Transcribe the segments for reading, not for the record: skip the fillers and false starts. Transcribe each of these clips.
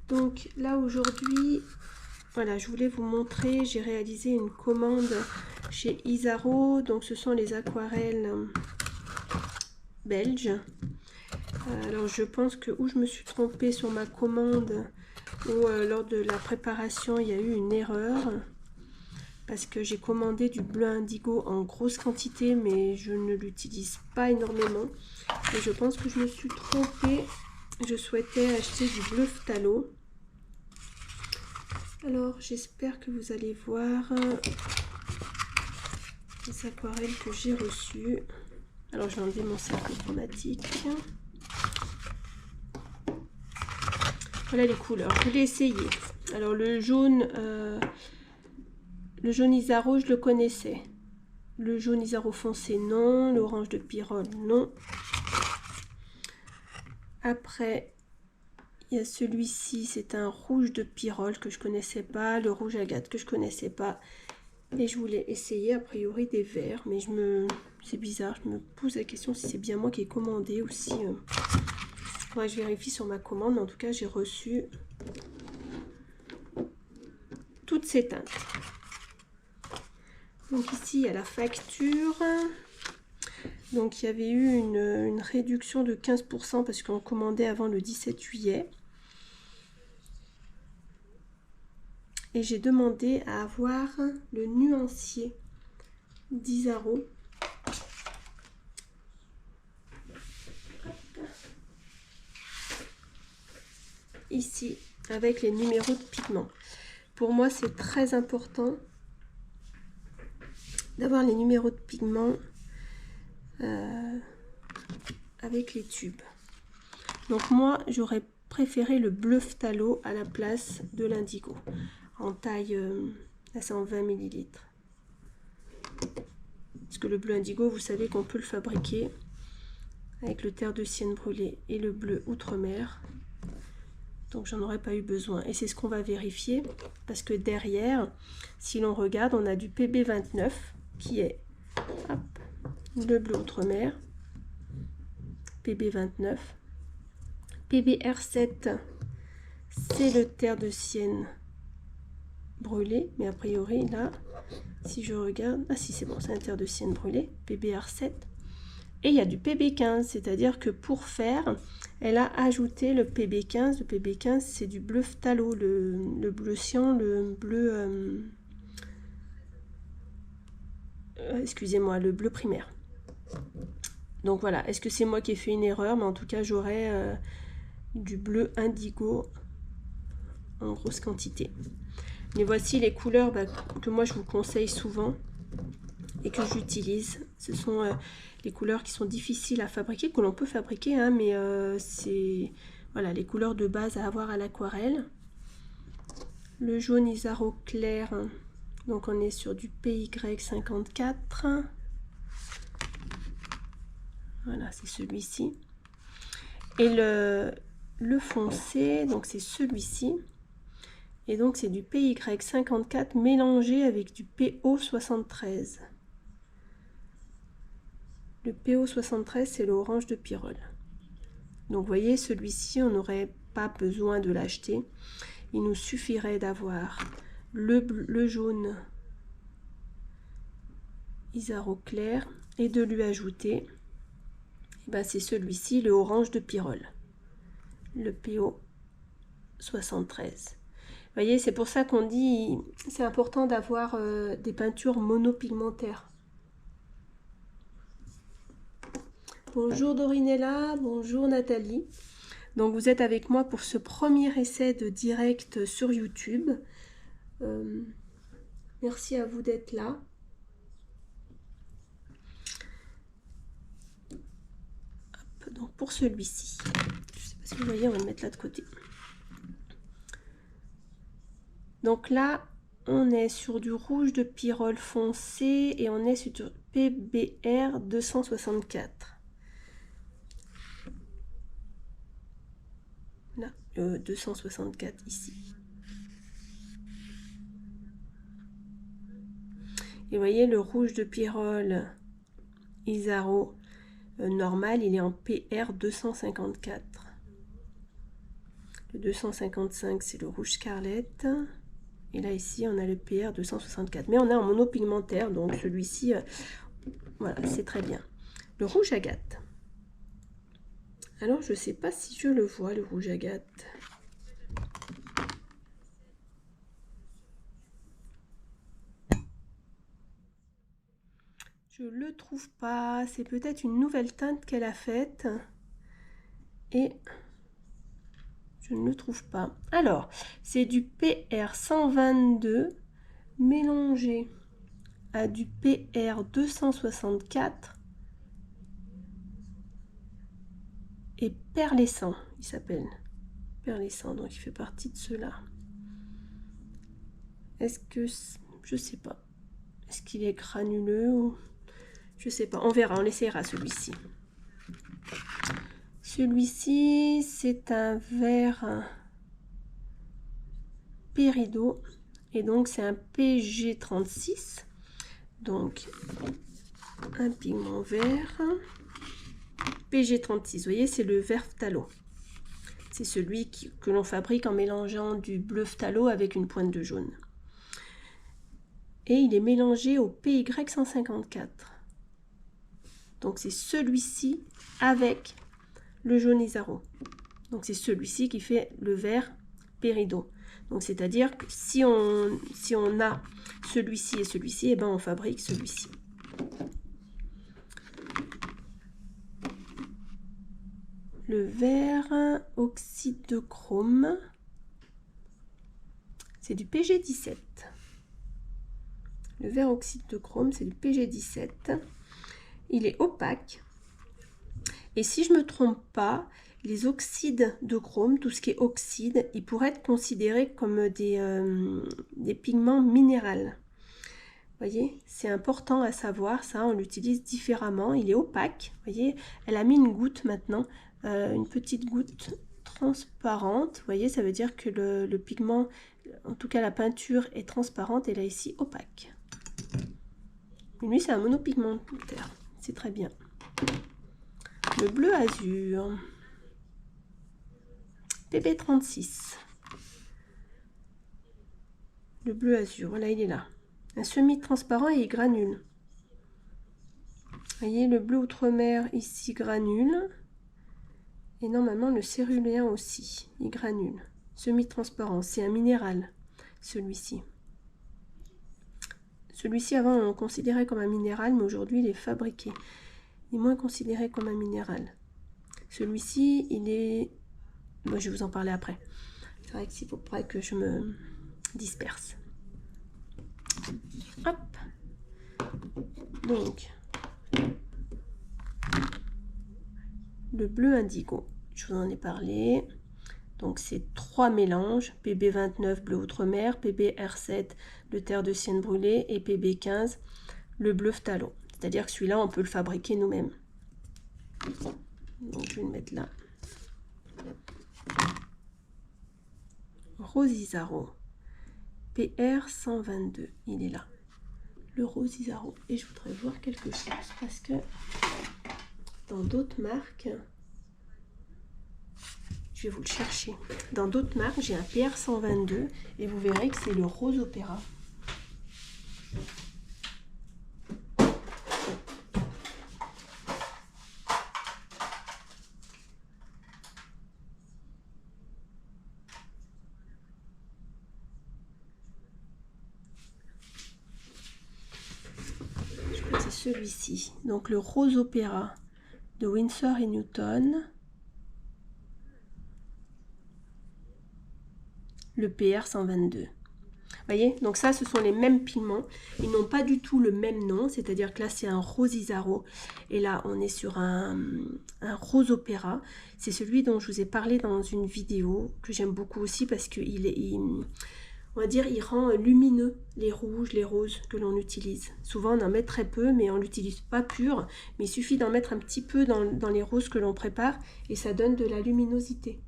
Donc là aujourd'hui, voilà, je voulais vous montrer, j'ai réalisé une commande chez Isaro. Donc ce sont les aquarelles belges. Alors je pense que ou je me suis trompée sur ma commande ou lors de la préparation il y a eu une erreur. Parce que j'ai commandé du bleu indigo en grosse quantité, mais je ne l'utilise pas énormément. Et je pense que je me suis trompée. Je souhaitais acheter du bleu phthalo. Alors, j'espère que vous allez voir les aquarelles que j'ai reçues. Alors, je vais enlever mon cercle chromatique. Voilà les couleurs. Je l'ai essayé. Alors, le jaune Isaro, je le connaissais. Le jaune Isaro foncé, non. L'orange de Pyrrole, non. Après, il y a celui-ci, c'est un rouge de Pyrrole que je connaissais pas. Le rouge agate que je connaissais pas. Et je voulais essayer a priori des verts. Mais c'est bizarre, je me pose la question si c'est bien moi qui ai commandé ou si... Faudrait que je vérifie sur ma commande. Mais en tout cas, j'ai reçu toutes ces teintes. Donc ici, il y a la facture. Donc il y avait eu une réduction de 15% parce qu'on commandait avant le 17 juillet. Et j'ai demandé à avoir le nuancier d'Isaro. Ici, avec les numéros de pigments. Pour moi, c'est très important d'avoir les numéros de pigments avec les tubes. Donc moi, j'aurais préféré le bleu phthalo à la place de l'indigo. En taille, là c'est en 20 ml. Parce que le bleu indigo, vous savez qu'on peut le fabriquer avec le terre de sienne brûlée et le bleu outre-mer. Donc j'en aurais pas eu besoin. Et c'est ce qu'on va vérifier. Parce que derrière, si l'on regarde, on a du PB29 qui est hop, le bleu outre-mer. PB29. PBR7, c'est le terre de sienne brûlé, mais a priori là, si je regarde, ah si c'est bon, c'est un terre de sienne brûlé, PBR7, et il y a du PB15, c'est-à-dire que pour faire, elle a ajouté le PB15. Le PB15, c'est du bleu phthalo, le bleu cyan, le bleu, excusez-moi, le bleu primaire. Donc voilà, est-ce que c'est moi qui ai fait une erreur? Mais en tout cas, j'aurais du bleu indigo en grosse quantité. Mais voici les couleurs que moi je vous conseille souvent et que j'utilise. Ce sont les couleurs qui sont difficiles à fabriquer, que l'on peut fabriquer, hein, mais c'est voilà, les couleurs de base à avoir à l'aquarelle. Le jaune Isaro clair, donc on est sur du PY54. Voilà, c'est celui-ci. Et le foncé, donc c'est celui-ci. Et donc c'est du PY54 mélangé avec du PO73. Le PO73, c'est l'orange de Pyrrole. Donc vous voyez, celui-ci, on n'aurait pas besoin de l'acheter. Il nous suffirait d'avoir le jaune Isaro clair et de lui ajouter, c'est celui-ci, le orange de Pyrrole. Le PO73. Vous voyez, c'est pour ça qu'on dit c'est important d'avoir des peintures monopigmentaires. Bonjour Dorinella, bonjour Nathalie. Donc vous êtes avec moi pour ce premier essai de direct sur YouTube. Merci à vous d'être là. Hop, donc pour celui-ci, je ne sais pas si vous voyez, on va le mettre là de côté. Donc là, on est sur du rouge de Pyrrole foncé et on est sur du PBR 264. Là, 264 ici. Et vous voyez, le rouge de Pyrrole Isaro normal, il est en PR 254. Le 255, c'est le rouge Scarlett. Et là, ici, on a le PR 264. Mais on est en monopigmentaire, donc celui-ci, voilà, c'est très bien. Le rouge agate. Alors, je ne sais pas si je le vois, le rouge agate. Je ne le trouve pas. C'est peut-être une nouvelle teinte qu'elle a faite. Et je ne le trouve pas. Alors, c'est du PR 122 mélangé à du PR 264 et perlescent, il s'appelle. Perlescent, donc il fait partie de ceux-là. Est-ce que... je sais pas. Est-ce qu'il est granuleux ou... Je sais pas, on verra, on essaiera celui-ci. Celui-ci, c'est un vert Péridot. Et donc, c'est un PG36. Donc, un pigment vert. PG36, vous voyez, c'est le vert phthalo. C'est celui que l'on fabrique en mélangeant du bleu phthalo avec une pointe de jaune. Et il est mélangé au PY154. Donc, c'est celui-ci avec le jaune Isaro. Donc, c'est celui-ci qui fait le vert Péridot. Donc, c'est-à-dire que si on a celui-ci et celui-ci, eh ben, on fabrique celui-ci. Le vert oxyde de chrome, c'est du PG17. Le vert oxyde de chrome, c'est du PG17. Il est opaque. Et si je ne me trompe pas, les oxydes de chrome, tout ce qui est oxyde, ils pourraient être considérés comme des pigments minéraux. Vous voyez, c'est important à savoir, ça, on l'utilise différemment. Il est opaque, vous voyez, elle a mis une goutte maintenant, une petite goutte transparente. Vous voyez, ça veut dire que le pigment, en tout cas la peinture est transparente et là ici opaque. Et lui, c'est un monopigmentaire, c'est très bien. Le bleu azur, PB36. Le bleu azur, voilà, il est là. Un semi-transparent et il granule. Vous voyez, le bleu outre-mer ici granule. Et normalement, le céruléen aussi, il granule. Semi-transparent, c'est un minéral, celui-ci. Celui-ci, avant, on le considérait comme un minéral, mais aujourd'hui, il est fabriqué. Il est moins considéré comme un minéral. Celui-ci, il est... Moi, je vais vous en parler après. C'est vrai qu'il faut pas que je me disperse. Hop. Donc, le bleu indigo, je vous en ai parlé. Donc, c'est 3 mélanges. PB29, bleu outre-mer, PBR7, le terre de sienne brûlée, et PB15, le bleu phthalo. C'est-à-dire que celui-là, on peut le fabriquer nous-mêmes. Donc, je vais le mettre là. Rose Isaro, PR122, il est là. Le rose Isaro. Et je voudrais voir quelque chose parce que dans d'autres marques, je vais vous le chercher. Dans d'autres marques, j'ai un PR122 et vous verrez que c'est le rose opéra. Celui-ci, donc le rose opéra de Winsor & Newton, le PR122. Vous voyez, donc ça, ce sont les mêmes pigments. Ils n'ont pas du tout le même nom, c'est-à-dire que là, c'est un rose Isaro et là, on est sur un rose opéra. C'est celui dont je vous ai parlé dans une vidéo que j'aime beaucoup aussi parce qu'il on va dire, il rend lumineux les rouges, les roses que l'on utilise. Souvent, on en met très peu, mais on ne l'utilise pas pur. Mais il suffit d'en mettre un petit peu dans les roses que l'on prépare et ça donne de la luminosité.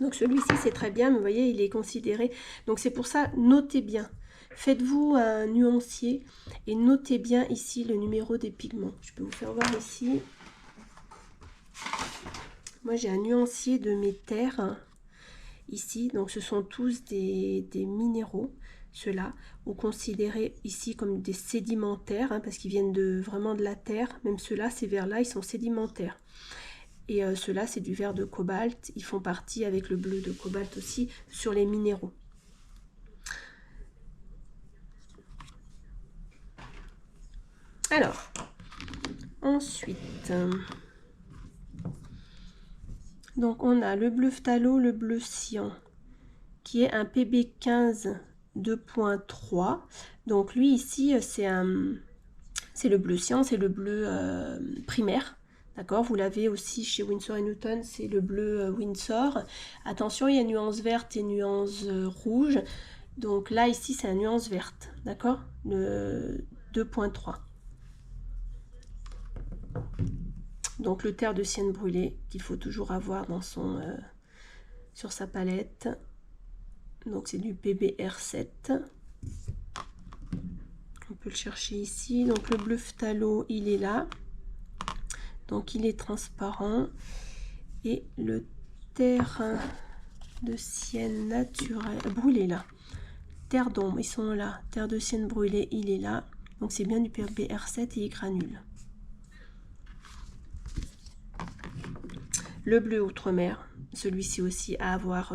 Donc celui-ci, c'est très bien, mais vous voyez, il est considéré. Donc c'est pour ça, notez bien. Faites-vous un nuancier et notez bien ici le numéro des pigments. Je peux vous faire voir ici. Moi j'ai un nuancier de mes terres ici, donc ce sont tous des minéraux, ceux-là, ou considérés ici comme des sédimentaires, hein, parce qu'ils viennent vraiment de la terre. Même ceux-là, ces verres-là, ils sont sédimentaires. Et ceux-là, c'est du verre de cobalt. Ils font partie, avec le bleu de cobalt aussi, sur les minéraux. Alors, ensuite, donc on a le bleu phthalo, le bleu cyan, qui est un PB15 2.3. Donc lui ici, c'est le bleu cyan, c'est le bleu primaire. D'accord, vous l'avez aussi chez Winsor & Newton, c'est le bleu Winsor. Attention, il y a nuance verte et nuance rouge. Donc là, ici, c'est la nuance verte. D'accord, le 2.3. Donc le terre de sienne brûlée qu'il faut toujours avoir dans sur sa palette. Donc c'est du PBR7. On peut le chercher ici. Donc le bleu phthalo, il est là. Donc il est transparent. Et le terre de sienne naturelle brûlée là. Terre d'ombre, ils sont là. Terre de sienne brûlée, il est là. Donc c'est bien du PBR7 et il granule. Le bleu outre-mer, celui-ci aussi à avoir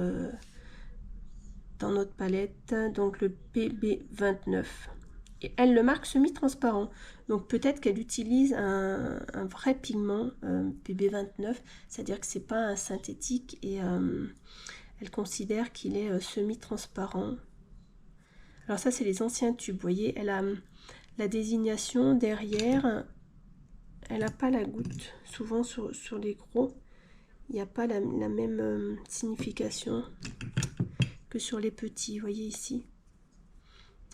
dans notre palette. Donc le PB29. Et elle le marque semi-transparent. Donc peut-être qu'elle utilise un vrai pigment PB29, c'est-à-dire que c'est pas un synthétique et elle considère qu'il est semi-transparent. Alors ça c'est les anciens tubes, vous voyez, elle a la désignation derrière, elle n'a pas la goutte. Souvent sur les gros, il n'y a pas la même signification que sur les petits, vous voyez ici.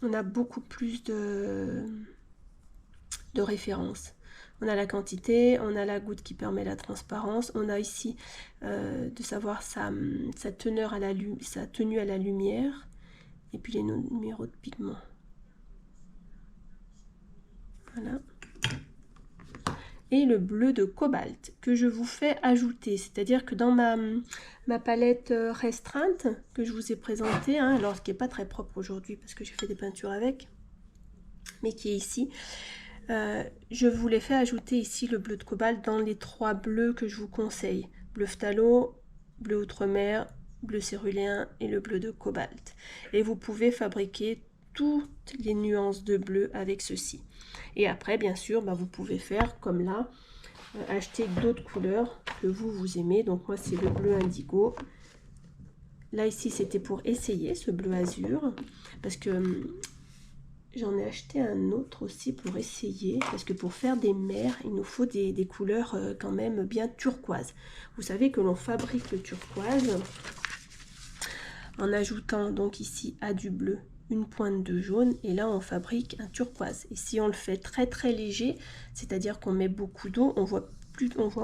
On a beaucoup plus de références. On a la quantité, on a la goutte qui permet la transparence, on a ici de savoir sa tenue à la lumière, et puis les numéros de pigments. Voilà. Et le bleu de cobalt que je vous fais ajouter, c'est-à-dire que dans ma palette restreinte que je vous ai présentée, hein, alors qui n'est pas très propre aujourd'hui parce que j'ai fait des peintures avec, mais qui est ici, je vous l'ai fait ajouter ici le bleu de cobalt dans les 3 bleus que je vous conseille: bleu phthalo, bleu outre-mer, bleu céruléen et le bleu de cobalt. Et vous pouvez fabriquer toutes les nuances de bleu avec ceci. Et après, bien sûr, vous pouvez faire comme là, acheter d'autres couleurs que vous aimez. Donc moi, c'est le bleu indigo. Là, ici, c'était pour essayer ce bleu azur, parce que j'en ai acheté un autre aussi pour essayer, parce que pour faire des mers, il nous faut des couleurs quand même bien turquoise. Vous savez que l'on fabrique le turquoise en ajoutant donc ici à du bleu une pointe de jaune, et là on fabrique un turquoise. Et si on le fait très très léger, c'est-à-dire qu'on met beaucoup d'eau, on voit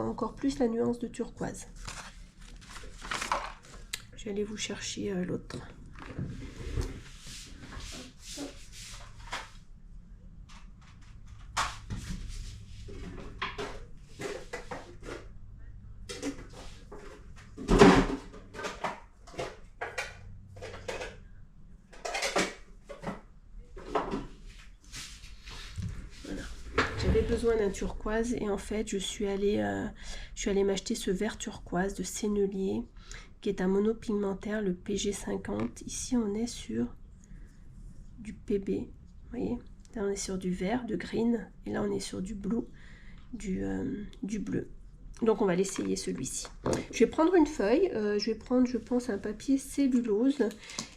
encore plus la nuance de turquoise. Je vais aller vous chercher l'autre. J'avais besoin d'un turquoise et en fait je suis allée m'acheter ce vert turquoise de Sennelier qui est un monopigmentaire, le PG50. Ici on est sur du PB, vous voyez, là on est sur du vert, de green, et là on est sur du blue, du bleu. Donc on va l'essayer celui-ci. Je vais prendre une feuille, je vais prendre je pense un papier cellulose,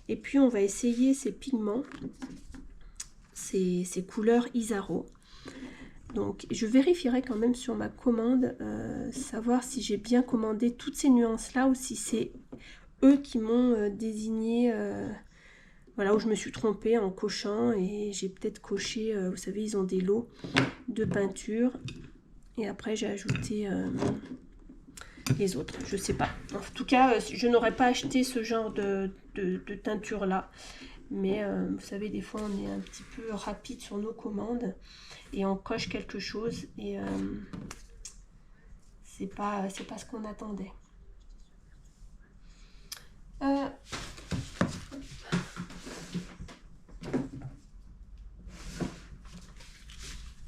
et puis on va essayer ces pigments, ces couleurs Isaro. Donc je vérifierai quand même sur ma commande, savoir si j'ai bien commandé toutes ces nuances là ou si c'est eux qui m'ont désigné, voilà, où je me suis trompée en cochant et j'ai peut-être coché, vous savez ils ont des lots de peinture et après j'ai ajouté les autres, je sais pas. En tout cas je n'aurais pas acheté ce genre de teinture là. Mais vous savez, des fois on est un petit peu rapide sur nos commandes et on coche quelque chose et c'est pas ce qu'on attendait.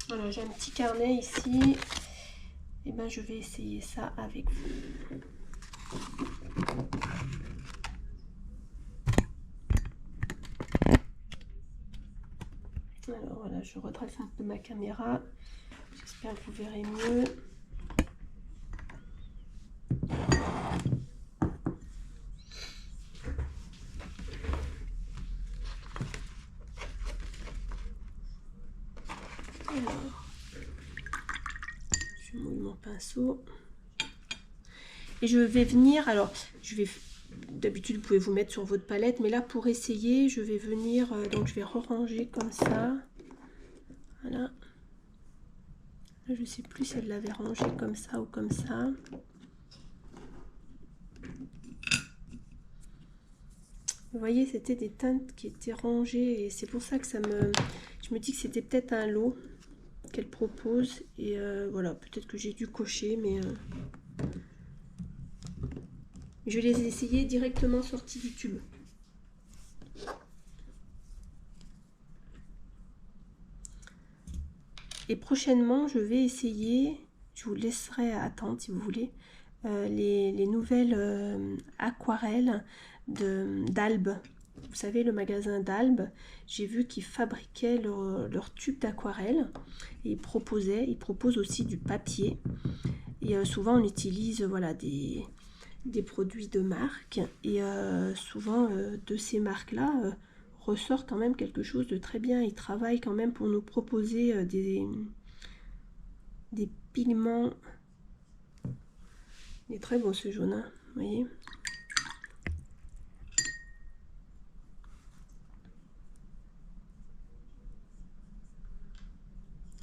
Voilà, j'ai un petit carnet ici. Et ben je vais essayer ça avec vous. Alors voilà, je redresse un peu ma caméra. J'espère que vous verrez mieux. Alors, je mouille mon pinceau. Et je vais venir, alors je vais, d'habitude vous pouvez vous mettre sur votre palette, mais là pour essayer, je vais venir, donc je vais ranger comme ça. Voilà. Là, je sais plus si elle l'avait rangé comme ça ou comme ça. Vous voyez, c'était des teintes qui étaient rangées et c'est pour ça que je me dis que c'était peut-être un lot qu'elle propose. Et voilà, peut-être que j'ai dû cocher, mais je vais les essayer directement sortis du tube. Et prochainement, je vais essayer, je vous laisserai attendre si vous voulez, les nouvelles aquarelles d'Albe. Vous savez, le magasin d'Albe, j'ai vu qu'ils fabriquaient leur tube d'aquarelle et ils proposent aussi du papier. Et souvent, on utilise voilà, des produits de marque et souvent de ces marques-là ressort quand même quelque chose de très bien. Ils travaillent quand même pour nous proposer des pigments. Il est très beau ce jaune, hein, vous voyez.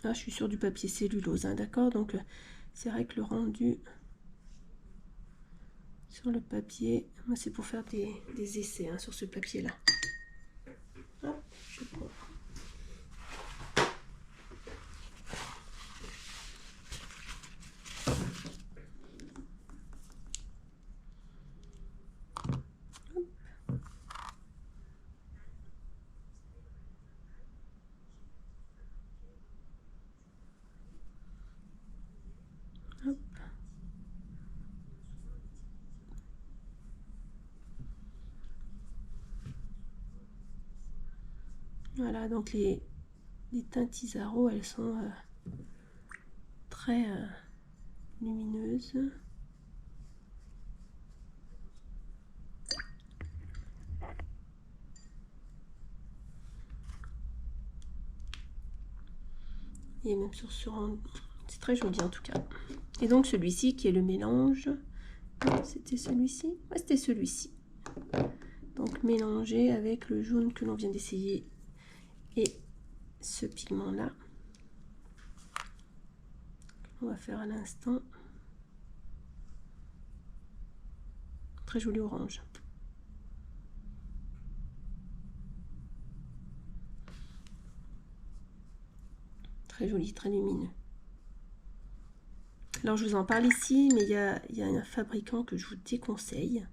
Ah, je suis sur du papier cellulose, hein, d'accord. Donc c'est vrai que le rendu sur le papier, moi c'est pour faire des essais hein, sur ce papier là. Hop, je prends. Hop. Voilà, donc les teintes Isaro, elles sont très lumineuses. Et même sur c'est très joli en tout cas. Et donc celui-ci qui est le mélange, c'était celui-ci? Ouais, c'était celui-ci. Donc mélangé avec le jaune que l'on vient d'essayer et ce pigment là. On va faire à l'instant. Très joli orange. Très joli, très lumineux. Alors je vous en parle ici, mais il y a un fabricant que je vous déconseille.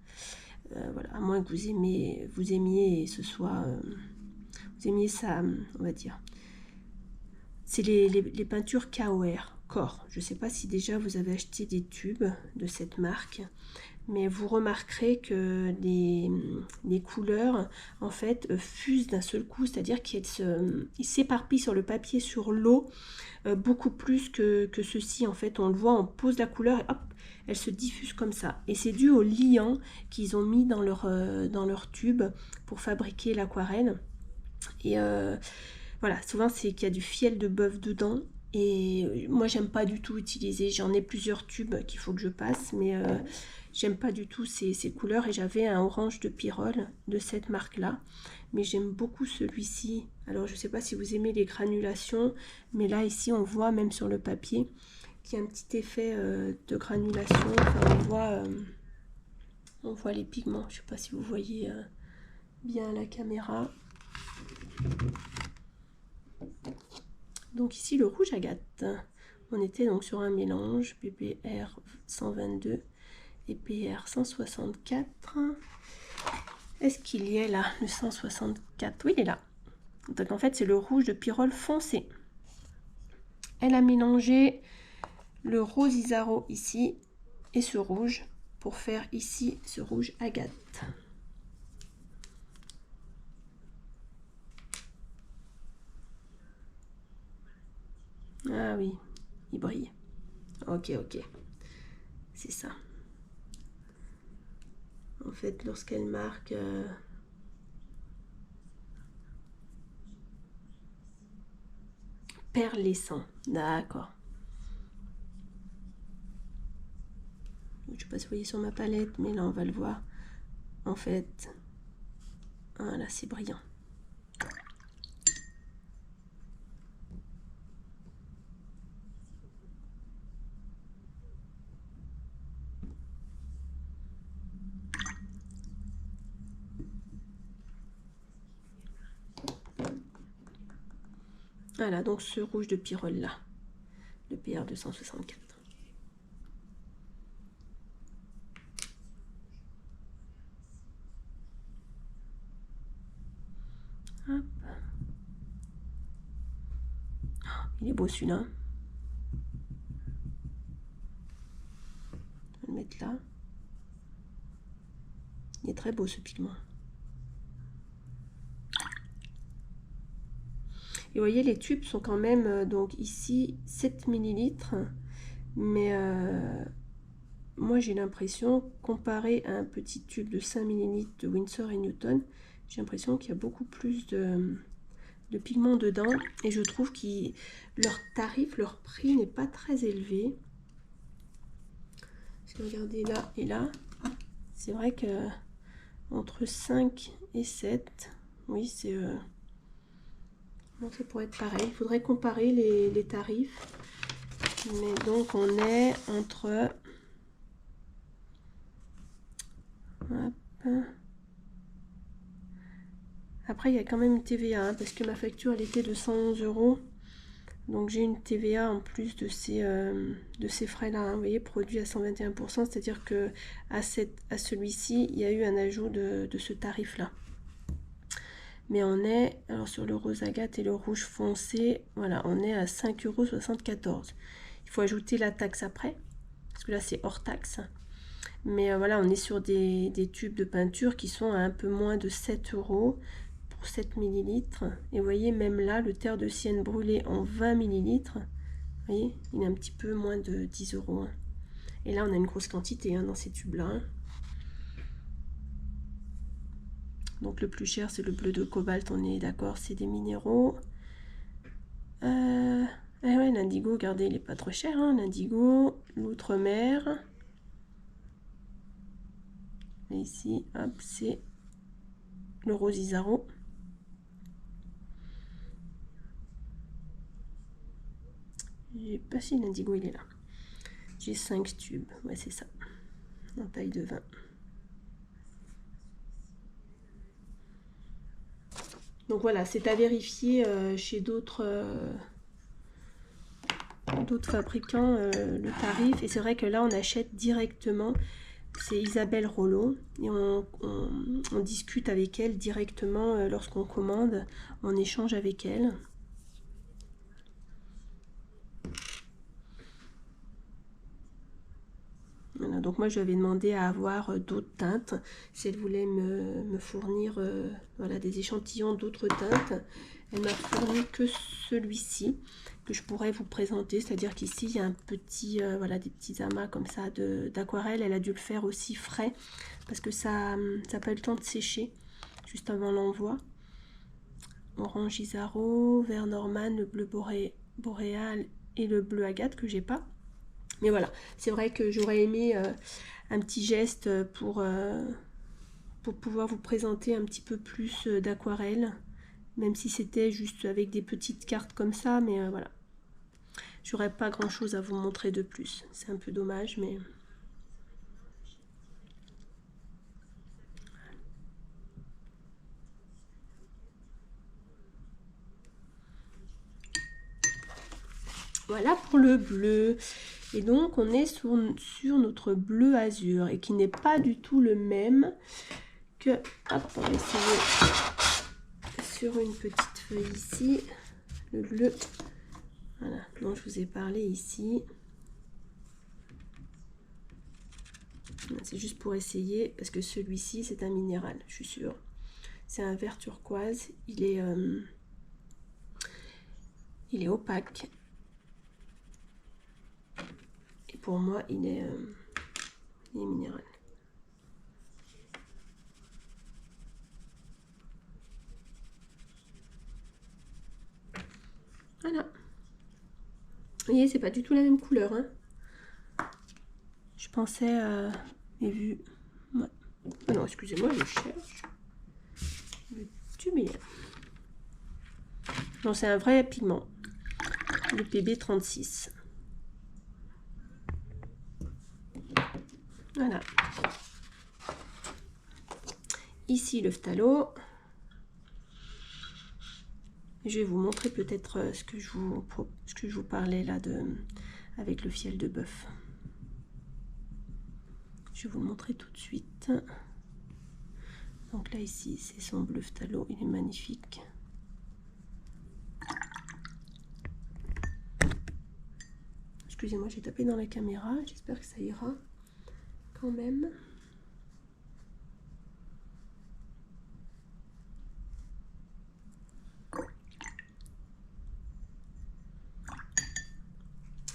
Voilà, à moins que vous aimiez ce soit, vous aimiez ça, on va dire. C'est les peintures Core. Je ne sais pas si déjà vous avez acheté des tubes de cette marque, mais vous remarquerez que les couleurs en fait fusent d'un seul coup, c'est-à-dire qu'ils s'éparpillent sur le papier, sur l'eau, beaucoup plus que ceci. En fait, on le voit, on pose la couleur et hop, elle se diffuse comme ça. Et c'est dû au liant qu'ils ont mis dans leur tube pour fabriquer l'aquarelle. Et voilà, souvent c'est qu'il y a du fiel de bœuf dedans. Et moi j'aime pas du tout utiliser, j'en ai plusieurs tubes qu'il faut que je passe, mais j'aime pas du tout ces couleurs. Et j'avais un orange de Pyrrole de cette marque là, mais j'aime beaucoup celui-ci. Alors je sais pas si vous aimez les granulations, mais là ici on voit même sur le papier qu'il y a un petit effet de granulation. Enfin, on voit les pigments, je sais pas si vous voyez bien à la caméra. Donc ici le rouge agate, On était donc sur un mélange PPR 122 et PR 164. Est-ce qu'il y est là, le 164? Oui, il est là. Donc en fait, c'est le rouge de Pyrrole foncé. Elle a mélangé le rose Isaro ici et ce rouge pour faire ici ce rouge agate. Ah oui, il brille. Ok, ok. C'est ça. En fait, lorsqu'elle marque... perlescent. D'accord. Je ne sais pas si vous voyez sur ma palette, mais là, on va le voir. En fait, voilà, c'est brillant. Voilà, donc ce rouge de Pyrrole là, le PR 264. Hop. Il est beau celui-là. On va le mettre là. Il est très beau ce pigment. Et vous voyez, les tubes sont quand même, donc ici, 7 ml. Mais moi, j'ai l'impression, comparé à un petit tube de 5 ml de Winsor & Newton, j'ai l'impression qu'il y a beaucoup plus de pigments dedans. Et je trouve que leur tarif, leur prix n'est pas très élevé. Parce que regardez là et là, c'est vrai que entre 5 et 7, oui, c'est... bon, ça pourrait être pareil. Il faudrait comparer les tarifs. Mais donc, on est entre... Hop. Après, il y a quand même une TVA, hein, parce que ma facture, elle était de 111 €. Donc, j'ai une TVA en plus de ces frais-là. Hein. Vous voyez, produit à 121%, c'est-à-dire que à celui-ci, il y a eu un ajout de ce tarif-là. Mais on est, alors sur le rose agate et le rouge foncé, voilà, on est à 5,74 €. Il faut ajouter la taxe après, parce que là, c'est hors taxe. Mais voilà, on est sur des tubes de peinture qui sont à un peu moins de 7 € pour 7 ml. Et vous voyez, même là, le terre de sienne brûlé en 20 ml, vous voyez, il est un petit peu moins de 10 €. Hein. Et là, on a une grosse quantité hein, dans ces tubes-là. Hein. Donc le plus cher, c'est le bleu de cobalt, on est d'accord, c'est des minéraux. Eh ouais, l'indigo, regardez, il n'est pas trop cher. Hein, l'indigo, l'outre-mer. Et ici, hop, c'est le rose Isaro. J'ai pas si l'indigo, il est là. J'ai 5 tubes, ouais, c'est ça, en taille de 20. Donc voilà, c'est à vérifier chez d'autres fabricants le tarif. Et c'est vrai que là, on achète directement. C'est Isabelle Rollo et on discute avec elle directement lorsqu'on commande. On échange avec elle. Voilà, donc moi je lui avais demandé à avoir d'autres teintes, si elle voulait me fournir voilà, des échantillons d'autres teintes. Elle m'a fourni que celui-ci que je pourrais vous présenter, c'est-à-dire qu'ici il y a un petit, voilà, des petits amas comme ça d'aquarelle. Elle a dû le faire aussi frais parce que ça n'a pas eu le temps de sécher juste avant l'envoi. Orange Isaro, vert Norman, le bleu boréal et le bleu agate que j'ai pas. Mais voilà, c'est vrai que j'aurais aimé un petit geste pour pouvoir vous présenter un petit peu plus d'aquarelle, même si c'était juste avec des petites cartes comme ça, mais voilà. J'aurais pas grand chose à vous montrer de plus. C'est un peu dommage, mais... Voilà pour le bleu. Et donc on est sur notre bleu azur et qui n'est pas du tout le même que... Hop, on va essayer sur une petite feuille ici. Le bleu, voilà, dont je vous ai parlé ici. C'est juste pour essayer, parce que celui-ci, c'est un minéral, je suis sûre. C'est un vert turquoise. Il est opaque. Et pour moi, il est minéral. Voilà. Vous voyez, c'est pas du tout la même couleur. Hein. Je pensais... et vu... Ouais. Ah non, excusez-moi, je cherche. Le tubéen. Non, c'est un vrai pigment. Le PB36. Voilà. Ici, le phthalo. Je vais vous montrer peut-être ce que je vous parlais là avec le fiel de bœuf. Je vais vous le montrer tout de suite. Donc là, ici, c'est son bleu phthalo. Il est magnifique. Excusez-moi, j'ai tapé dans la caméra. J'espère que ça ira quand même.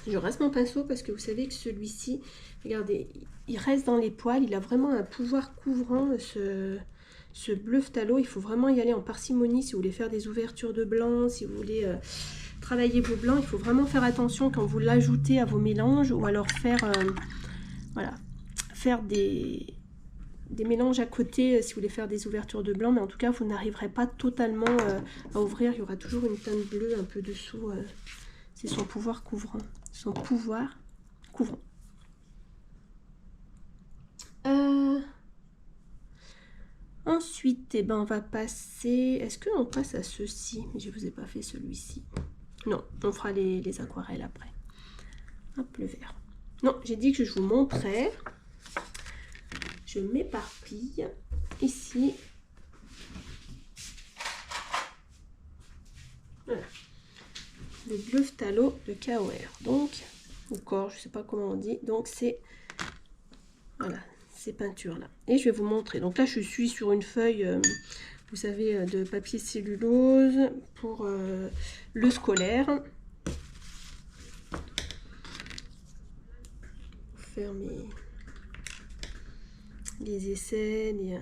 Je reste mon pinceau parce que vous savez que celui-ci, regardez, il reste dans les poils. Il a vraiment un pouvoir couvrant, ce bleu phthalo. Il faut vraiment y aller en parcimonie si vous voulez faire des ouvertures de blanc, si vous voulez travailler vos blancs. Il faut vraiment faire attention quand vous l'ajoutez à vos mélanges ou alors faire, voilà, faire des mélanges à côté si vous voulez faire des ouvertures de blanc. Mais en tout cas, vous n'arriverez pas totalement à ouvrir. Il y aura toujours une teinte bleue un peu dessous. C'est son pouvoir couvrant. Son pouvoir couvrant. Ensuite, eh ben, on va passer... Est-ce qu'on passe à ceci? Je ne vous ai pas fait celui-ci. Non, on fera les aquarelles après. Hop, le vert. Non, j'ai dit que je vous montrais. Je m'éparpille. Ici. Voilà. Le bleu phthalo de KOR. Donc, ou corps, je ne sais pas comment on dit. Donc, c'est... Voilà, ces peintures-là. Et je vais vous montrer. Donc là, je suis sur une feuille, vous savez, de papier cellulose pour le scolaire. Pour faire les essais, les...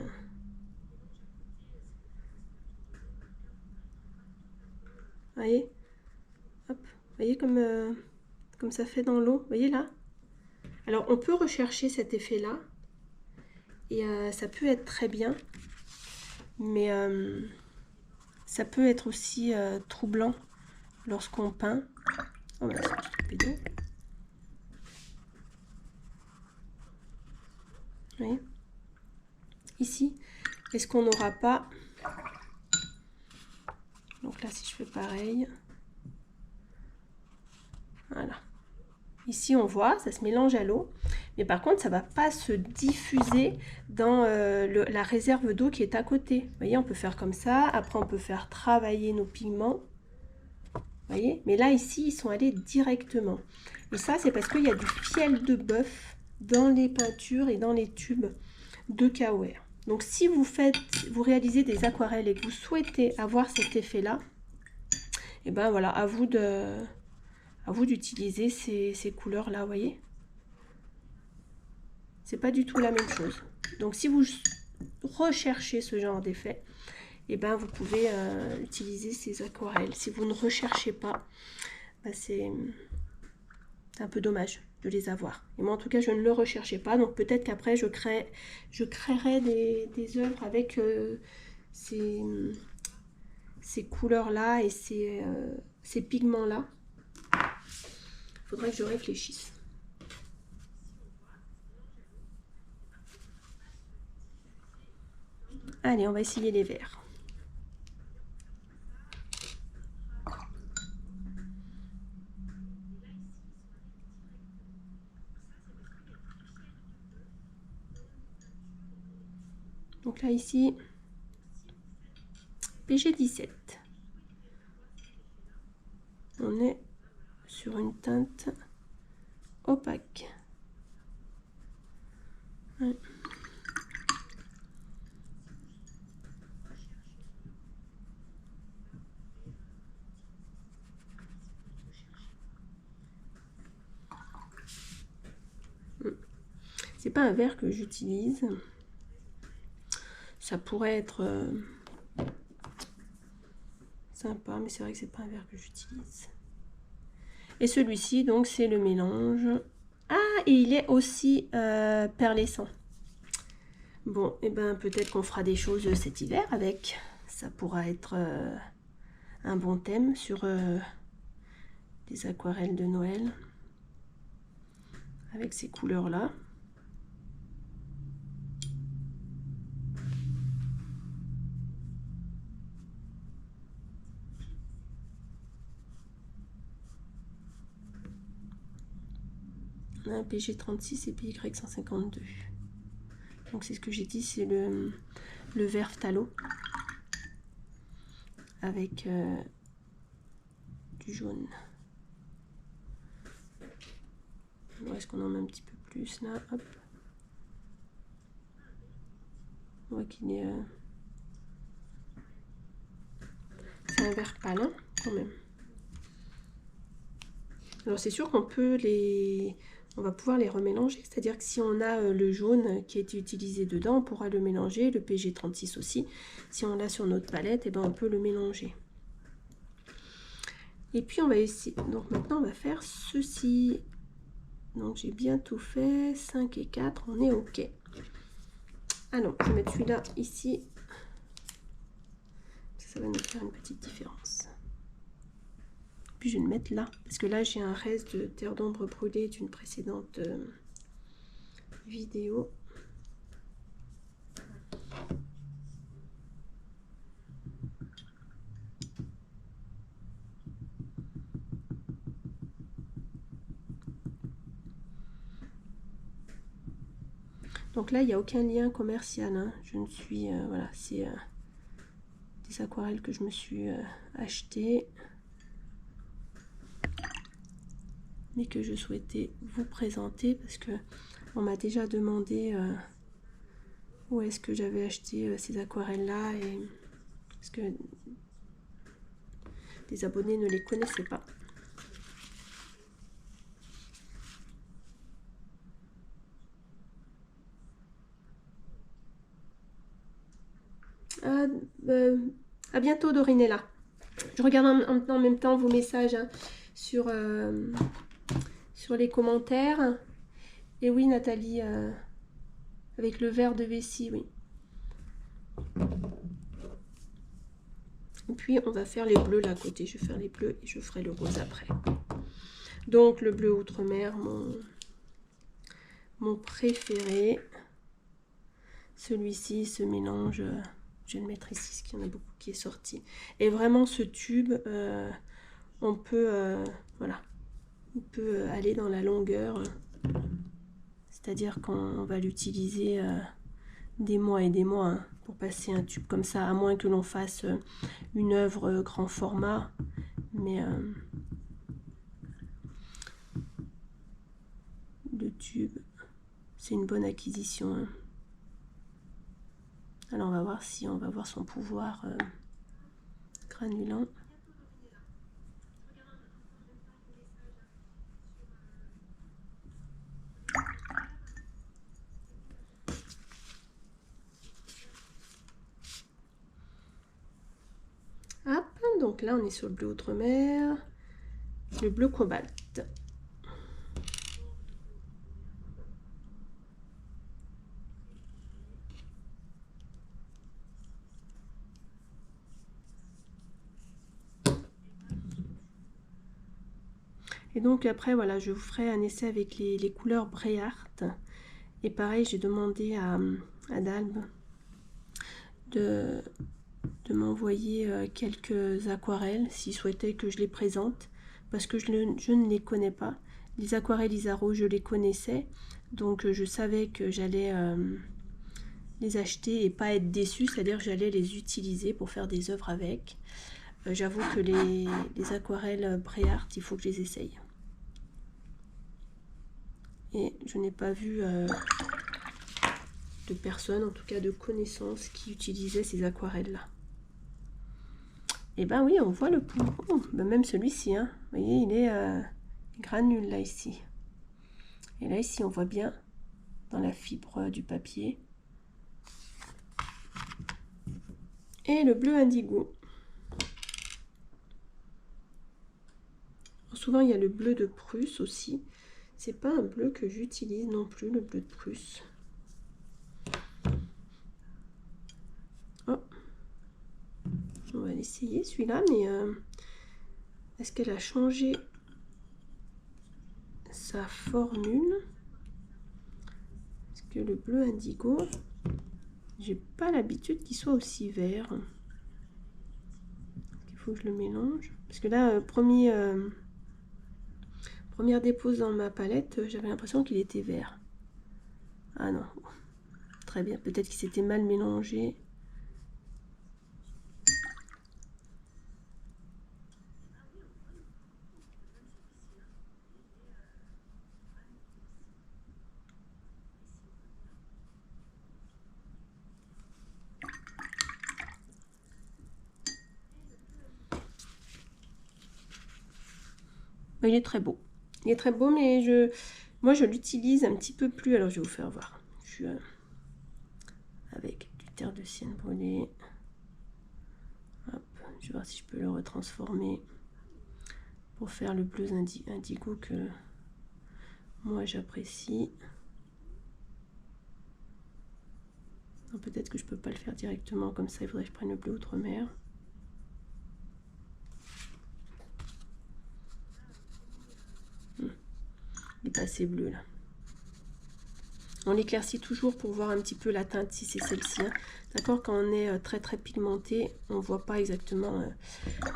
Voyez, hop, voyez comme ça fait dans l'eau, voyez là. Alors on peut rechercher cet effet là et ça peut être très bien, mais ça peut être aussi troublant lorsqu'on peint. Oh, bah, c'est voyez, ici, est-ce qu'on n'aura pas... Donc là, si je fais pareil, voilà. Ici, on voit, ça se mélange à l'eau. Mais par contre, ça ne va pas se diffuser dans la réserve d'eau qui est à côté. Vous voyez, on peut faire comme ça. Après, on peut faire travailler nos pigments. Vous voyez? Mais là, ici, ils sont allés directement. Et ça, c'est parce qu'il y a du fiel de bœuf dans les peintures et dans les tubes de KOR. Donc, si vous réalisez des aquarelles et que vous souhaitez avoir cet effet-là, et ben voilà, à vous d'utiliser ces couleurs-là, vous voyez. C'est pas du tout la même chose. Donc, si vous recherchez ce genre d'effet, et ben vous pouvez utiliser ces aquarelles. Si vous ne recherchez pas, ben c'est un peu dommage de les avoir. Et moi, en tout cas, je ne le recherchais pas. Donc, peut-être qu'après, je créerai des œuvres avec ces couleurs-là et ces pigments-là. Il faudrait que je réfléchisse. Allez, on va essayer les verts. Donc là ici, PG 17. On est sur une teinte opaque. Ouais. C'est pas un verre que j'utilise. Ça pourrait être sympa, mais c'est vrai que c'est pas un verre que j'utilise. Et celui-ci, donc, c'est le mélange. Ah, et il est aussi perlescent. Bon, et ben peut-être qu'on fera des choses cet hiver avec. Ça pourra être un bon thème sur des aquarelles de Noël. Avec ces couleurs-là. On a un PG36 et PY152. Donc c'est ce que j'ai dit, c'est le vert phthalo avec du jaune. Alors, est-ce qu'on en met un petit peu plus là? Hop. On voit qu'il est... c'est un vert pâle, hein, quand même. Alors c'est sûr qu'on peut les... On va pouvoir les remélanger, c'est-à-dire que si on a le jaune qui a été utilisé dedans, on pourra le mélanger, le PG36 aussi. Si on l'a sur notre palette, et ben on peut le mélanger. Et puis on va essayer, donc maintenant on va faire ceci. Donc j'ai bien tout fait, 5 et 4, on est ok. Alors je vais mettre celui-là ici, ça va nous faire une petite différence. Puis je vais le mettre là, parce que là j'ai un reste de terre d'ombre brûlée d'une précédente vidéo. Donc là il n'y a aucun lien commercial, hein. Je ne suis, voilà, c'est des aquarelles que je me suis achetées, mais que je souhaitais vous présenter parce que on m'a déjà demandé où est-ce que j'avais acheté ces aquarelles là, et parce que des abonnés ne les connaissaient pas. À bientôt Dorinella. Je regarde en même temps vos messages, hein, sur les commentaires. Et oui Nathalie, avec le verre de vessie, oui. Et puis on va faire les bleus là à côté. Je vais faire les bleus et je ferai le rose après. Donc le bleu outre-mer, mon préféré. Celui-ci, ce mélange, je vais le mettre ici, parce qu'il y en a beaucoup qui est sorti. Et vraiment ce tube, on peut, voilà, on peut aller dans la longueur. C'est-à-dire qu'on va l'utiliser des mois et des mois, hein, pour passer un tube comme ça, à moins que l'on fasse une œuvre grand format. Mais le tube, c'est une bonne acquisition, hein. Alors on va voir si on va voir son pouvoir granulant. Hop, donc là on est sur le bleu outre-mer, le bleu cobalt. Et donc après voilà, je vous ferai un essai avec les couleurs Bréart. Et pareil, j'ai demandé à Dalbe de m'envoyer quelques aquarelles s'il souhaitait que je les présente, parce que je ne les connais pas. Les aquarelles Isaro, je les connaissais, donc je savais que j'allais les acheter et pas être déçue, c'est-à-dire que j'allais les utiliser pour faire des œuvres avec. J'avoue que les aquarelles Bréart, il faut que je les essaye. Et je n'ai pas vu de personne, en tout cas de connaissances, qui utilisaient ces aquarelles-là. Et ben oui, on voit le pouls. Oh, ben même celui-ci, hein. Vous voyez, il est granule là, ici. Et là, ici, on voit bien dans la fibre du papier. Et le bleu indigo. Souvent, il y a le bleu de Prusse aussi. C'est pas un bleu que j'utilise non plus, le bleu de Prusse. Oh. On va l'essayer celui-là, mais est-ce qu'elle a changé sa formule? Parce que le bleu indigo, j'ai pas l'habitude qu'il soit aussi vert. Il faut que je le mélange. Parce que là, première dépose dans ma palette, j'avais l'impression qu'il était vert. Ah non, très bien, peut-être qu'il s'était mal mélangé. Il est très beau. Il est très beau, mais moi je l'utilise un petit peu plus. Alors je vais vous faire voir. Je suis avec du terre de sienne brûlée. Hop, je vais voir si je peux le retransformer pour faire le bleu indigo que moi j'apprécie. Peut-être que je peux pas le faire directement comme ça. Il faudrait que je prenne le bleu outre-mer. Il est pas assez bleu là. On l'éclaircit toujours pour voir un petit peu la teinte si c'est celle-ci. Hein. D'accord, quand on est très très pigmenté, on voit pas exactement.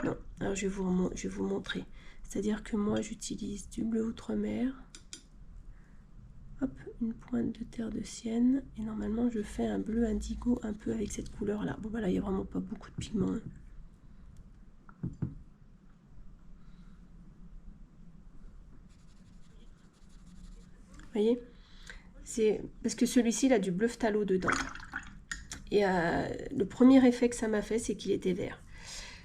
Non, alors je vais vous montrer. C'est-à-dire que moi j'utilise du bleu outre-mer. Hop, une pointe de terre de sienne. Et normalement je fais un bleu indigo un peu avec cette couleur là. Bon voilà, il n'y a vraiment pas beaucoup de pigments. Hein. Vous voyez? C'est parce que celui-ci il a du bleu phthalo dedans. Et le premier effet que ça m'a fait, c'est qu'il était vert.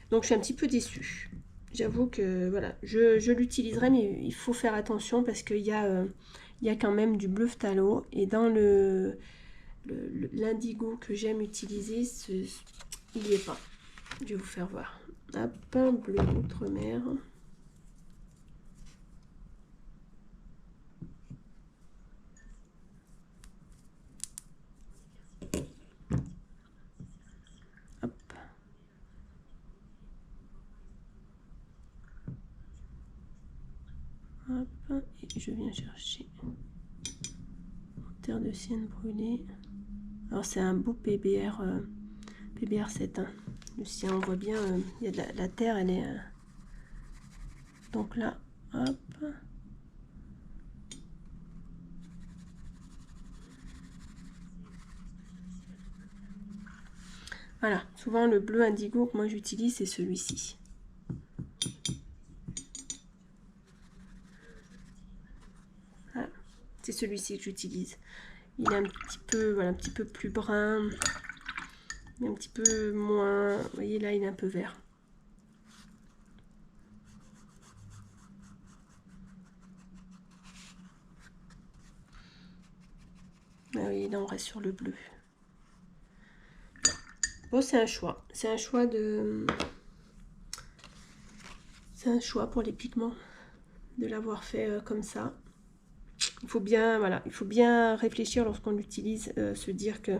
Donc je suis un petit peu déçue. J'avoue que voilà, je l'utiliserai, mais il faut faire attention parce qu'il y a quand même du bleu phthalo. Et dans l'indigo que j'aime utiliser, il n'y est pas. Je vais vous faire voir. Hop, un bleu outre-mer. Hop, et je viens chercher terre de sienne brûlée. Alors c'est un beau PBR, PBR 7. Hein. Le sien, on voit bien, il y a de la terre, elle est... donc là, hop. Voilà, souvent le bleu indigo que moi j'utilise, c'est celui-ci. Voilà, c'est celui-ci que j'utilise. Il est un petit peu, voilà, un petit peu plus brun, mais un petit peu moins. Vous voyez là, il est un peu vert. Ah oui, là on reste sur le bleu. Bon, c'est un choix. C'est un choix de. C'est un choix pour les pigments de l'avoir fait comme ça. Il faut bien, voilà, il faut bien réfléchir lorsqu'on l'utilise, se dire que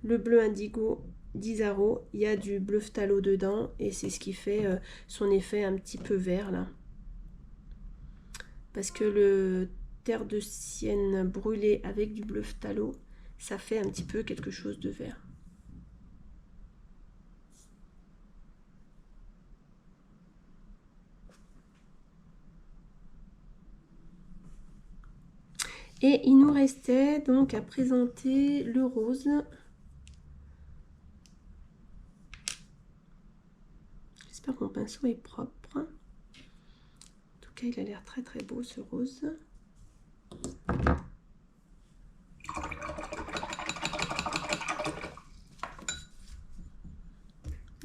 le bleu indigo d'Isaro, il y a du bleu phthalo dedans et c'est ce qui fait son effet un petit peu vert là. Parce que le terre de sienne brûlée avec du bleu phthalo, ça fait un petit peu quelque chose de vert. Et il nous restait donc à présenter le rose. J'espère que mon pinceau est propre. En tout cas, il a l'air très très beau ce rose.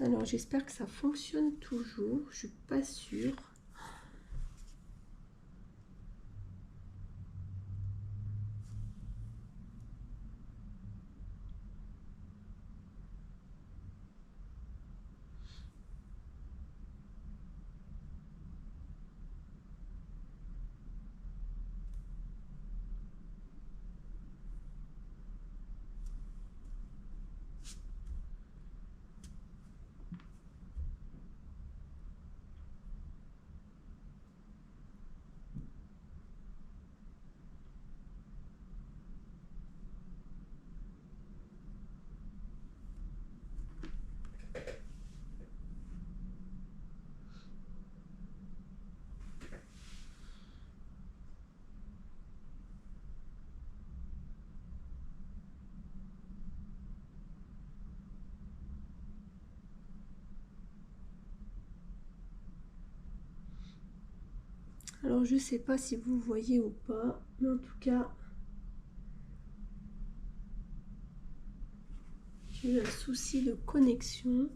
Alors j'espère que ça fonctionne toujours, je suis pas sûre. Alors je sais pas si vous voyez ou pas, mais en tout cas j'ai eu un souci de connexion.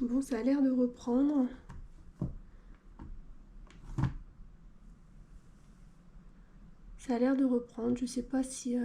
Bon, ça a l'air de reprendre. Ça a l'air de reprendre, je sais pas si...